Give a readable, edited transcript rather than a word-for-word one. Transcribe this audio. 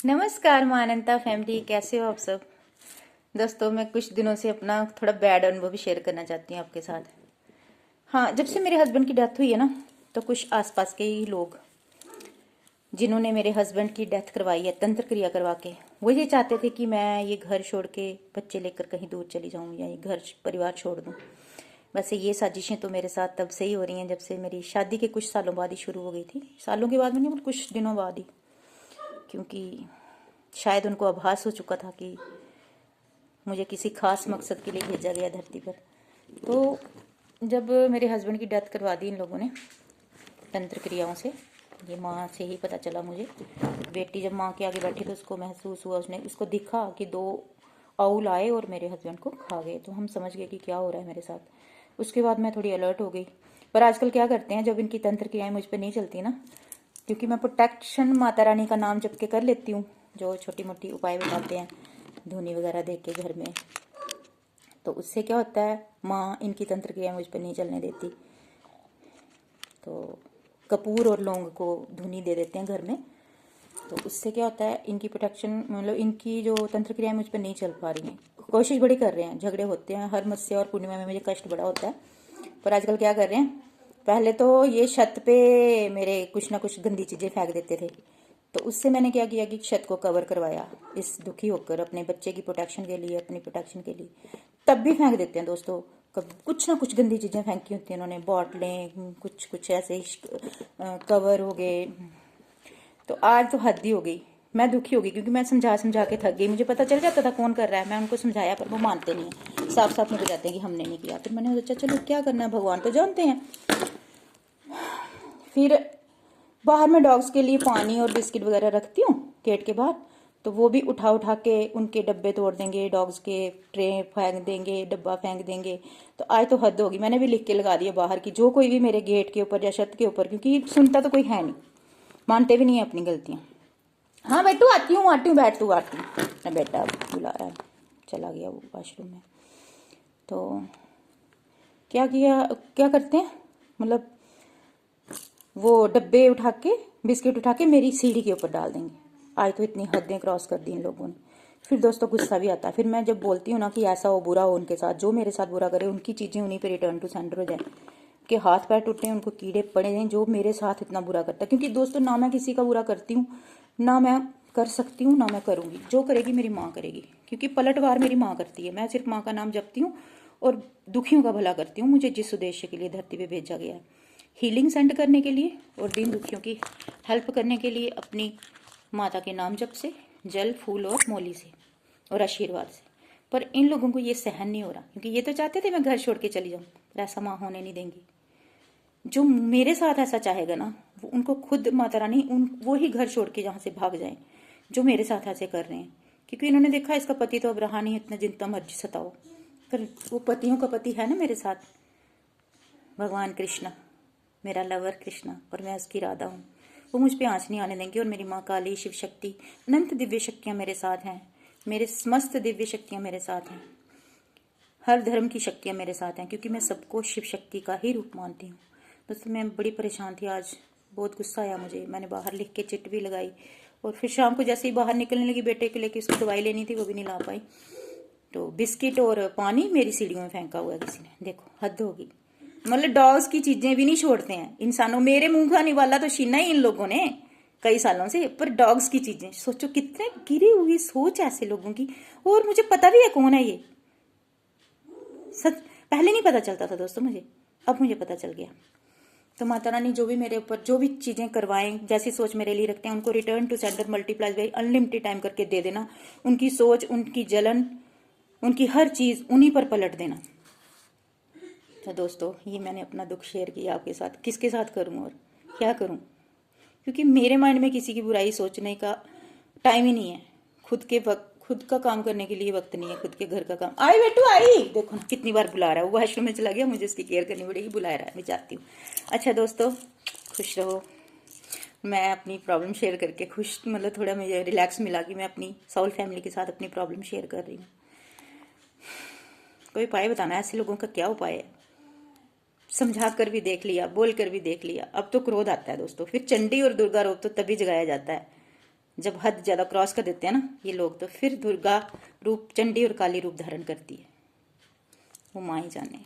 नमस्कार मानंता फैमिली, कैसे हो आप सब। दोस्तों, मैं कुछ दिनों से अपना थोड़ा बैड अनुभव शेयर करना चाहती हूँ आपके साथ। हाँ, जब से मेरे हस्बैंड की डेथ हुई है ना, तो कुछ आसपास के ही लोग जिन्होंने मेरे हस्बैंड की डेथ करवाई है तंत्र क्रिया करवा के, वो ये चाहते थे कि मैं ये घर छोड़ के बच्चे लेकर कहीं दूर चली जाऊँ या ये घर परिवार छोड़ दूँ। वैसे ये साजिशें तो मेरे साथ तब से ही हो रही हैं जब से मेरी शादी के कुछ सालों बाद ही शुरू हो गई थी। सालों के बाद में नहीं, कुछ दिनों बाद ही, क्योंकि शायद उनको आभास हो चुका था कि मुझे किसी खास मकसद के लिए भेजा गया धरती पर। तो जब मेरे हस्बैंड की डेथ करवा दी इन लोगों ने तंत्र क्रियाओं से, ये माँ से ही पता चला मुझे। बेटी जब माँ के आगे बैठी तो उसको महसूस हुआ, उसने उसको दिखा कि दो आउल आए और मेरे हस्बैंड को खा गए। तो हम समझ गए कि क्या हो रहा है मेरे साथ। उसके बाद मैं थोड़ी अलर्ट हो गई। पर आजकल क्या करते हैं, जब इनकी तंत्र क्रियाएं मुझ पर नहीं चलती ना, क्योंकि मैं प्रोटेक्शन माता रानी का नाम जप के कर लेती हूँ, जो छोटी मोटी उपाय बताते हैं धुनी वगैरह देख के घर में, तो उससे क्या होता है, माँ इनकी तंत्र क्रिया मुझ पर नहीं चलने देती। तो कपूर और लौंग को धुनी दे देते हैं घर में, तो उससे क्या होता है, इनकी प्रोटेक्शन, मतलब इनकी जो तंत्र क्रिया मुझ पर नहीं चल पा रही हैं। कोशिश बड़ी कर रहे हैं, झगड़े होते हैं, हर मत्स्य और पूर्णिमा में मुझे कष्ट बड़ा होता है। पर आजकल क्या कर रहे हैं, पहले तो ये छत पे मेरे कुछ ना कुछ गंदी चीज़ें फेंक देते थे। तो उससे मैंने क्या किया कि छत को कवर करवाया, इस दुखी होकर अपने बच्चे की प्रोटेक्शन के लिए, अपनी प्रोटेक्शन के लिए। तब भी फेंक देते हैं दोस्तों, कुछ ना कुछ गंदी चीज़ें फेंकी होती हैं उन्होंने, बॉटलें, कुछ कुछ ऐसे कवर हो गए। तो आज तो हद ही हो गई, मैं दुखी हो गई, क्योंकि मैं समझा समझा के थक गई। मुझे पता चल जाता था कौन कर रहा है, मैं उनको समझाया पर वो मानते नहीं है, साफ साफ मुझे कहते हैं कि हमने नहीं किया। फिर मैंने सोचा चलो क्या करना है, भगवान तो जानते हैं। फिर बाहर में डॉग्स के लिए पानी और बिस्किट वगैरह रखती हूँ गेट के बाहर, तो वो भी उठा उठा के उनके डब्बे तोड़ देंगे, डॉग्स के ट्रे फेंक देंगे, डब्बा फेंक देंगे। तो आज तो हद होगी, मैंने भी लिख के लगा दिया बाहर की, जो कोई भी मेरे गेट के ऊपर या छत के ऊपर, क्योंकि सुनता तो कोई है नहीं, मानते भी नहीं है अपनी गलतियाँ। हाँ बेटू आती हूँ बैठ, तू आती हूँ। अपना बेटा बुला रहा है, चला गया वो वॉशरूम में। तो क्या किया, क्या करते हैं, मतलब वो डब्बे उठा के, बिस्किट उठा के मेरी सीढ़ी के ऊपर डाल देंगे। आज तो इतनी हदें क्रॉस कर दी इन लोगों ने। फिर दोस्तों गुस्सा भी आता है। फिर मैं जब बोलती हूँ ना कि ऐसा हो, बुरा हो उनके साथ, जो मेरे साथ बुरा करे उनकी चीज़ें उन्हीं पे रिटर्न टू सेंडर हो जाए, कि हाथ पैर टूटे, उनको कीड़े पड़े हैं जो मेरे साथ इतना बुरा करता है। क्योंकि दोस्तों, ना मैं किसी का बुरा करती हूँ, ना मैं कर सकती हूँ, ना मैं करूँगी। जो करेगी मेरी माँ करेगी, क्योंकि पलटवार मेरी माँ करती है। मैं सिर्फ माँ का नाम जपती हूँ और दुखियों का भला करती हूँ, मुझे जिस उद्देश्य के लिए धरती पे भेजा गया है, हीलिंग सेंड करने के लिए और दीन दुखियों की हेल्प करने के लिए, अपनी माता के नाम जप से, जल फूल और मौली से और आशीर्वाद से। पर इन लोगों को ये सहन नहीं हो रहा, क्योंकि ये तो चाहते थे मैं घर छोड़ के चली जाऊं, पर ऐसा माँ होने नहीं देंगी। जो मेरे साथ ऐसा चाहेगा ना, वो उनको खुद माता रानी वो ही घर छोड़ के जहाँ से भाग जाए, जो मेरे साथ ऐसे कर रहे हैं। क्योंकि इन्होंने देखा इसका पति तो अब रहा नहीं, इतना जितना मर्जी सताओ, पर वो पतियों का पति है ना मेरे साथ, भगवान कृष्णा, मेरा लवर कृष्णा, और मैं उसकी राधा हूँ। वो मुझ पे आँच नहीं आने देंगे। और मेरी माँ काली, शिव शक्ति, अनंत दिव्य शक्तियाँ मेरे साथ हैं, मेरे समस्त दिव्य शक्तियाँ मेरे साथ हैं, हर धर्म की शक्तियाँ मेरे साथ हैं, क्योंकि मैं सबको शिव शक्ति का ही रूप मानती हूँ। दोस्तों, मैं बड़ी परेशान थी आज, बहुत गुस्सा आया मुझे। मैंने बाहर लिख के चिट भी लगाई, और फिर शाम को जैसे ही बाहर निकलने लगी, बेटे के लेके उसको दवाई लेनी थी, वो भी नहीं ला पाई। तो बिस्किट और पानी मेरी सीढ़ियों में फेंका हुआ है किसी ने, देखो हद होगी। मतलब डॉग्स की चीजें भी नहीं छोड़ते हैं इंसानों। मेरे मुंह खाने वाला तो छीना ही इन लोगों ने कई सालों से, पर डॉग्स की चीजें सोचो, कितने गिरी हुई सोच ऐसे लोगों की। और मुझे पता भी है कौन है ये, सच पहले नहीं पता चलता था दोस्तों मुझे, अब मुझे पता चल गया। तो माता रानी जो भी मेरे ऊपर जो भी चीजें करवाएं, जैसी सोच मेरे लिए रखते हैं, उनको return to sender multiply by unlimited time करके दे देना। उनकी सोच, उनकी जलन, उनकी हर चीज उन्हीं पर पलट देना। तो दोस्तों, ये मैंने अपना दुख शेयर किया आपके साथ। किसके साथ करूं और क्या करूं, क्योंकि मेरे माइंड में किसी की बुराई सोचने का टाइम ही नहीं है। खुद का काम करने के लिए वक्त नहीं है, खुद के घर का काम। आई बेटू आई, देखो ना कितनी बार बुला रहा है, वो वॉशरूम में चला गया, मुझे उसकी केयर करनी पड़ेगी, बुला रहा है, मैं जाती हूँ। अच्छा दोस्तों, खुश रहो। मैं अपनी प्रॉब्लम शेयर करके खुश, मतलब थोड़ा मुझे रिलैक्स मिला कि मैं अपनी साउल फैमिली के साथ अपनी प्रॉब्लम शेयर कर रही हूँ। कोई उपाय बताना, ऐसे लोगों का क्या उपाय है। समझा कर भी देख लिया, बोल कर भी देख लिया, अब तो क्रोध आता है दोस्तों। फिर चंडी और दुर्गा रूप तो तभी जगाया जाता है जब हद ज्यादा क्रॉस कर देते हैं ना ये लोग, तो फिर दुर्गा रूप, चंडी और काली रूप धारण करती है, वो माँ ही जाने।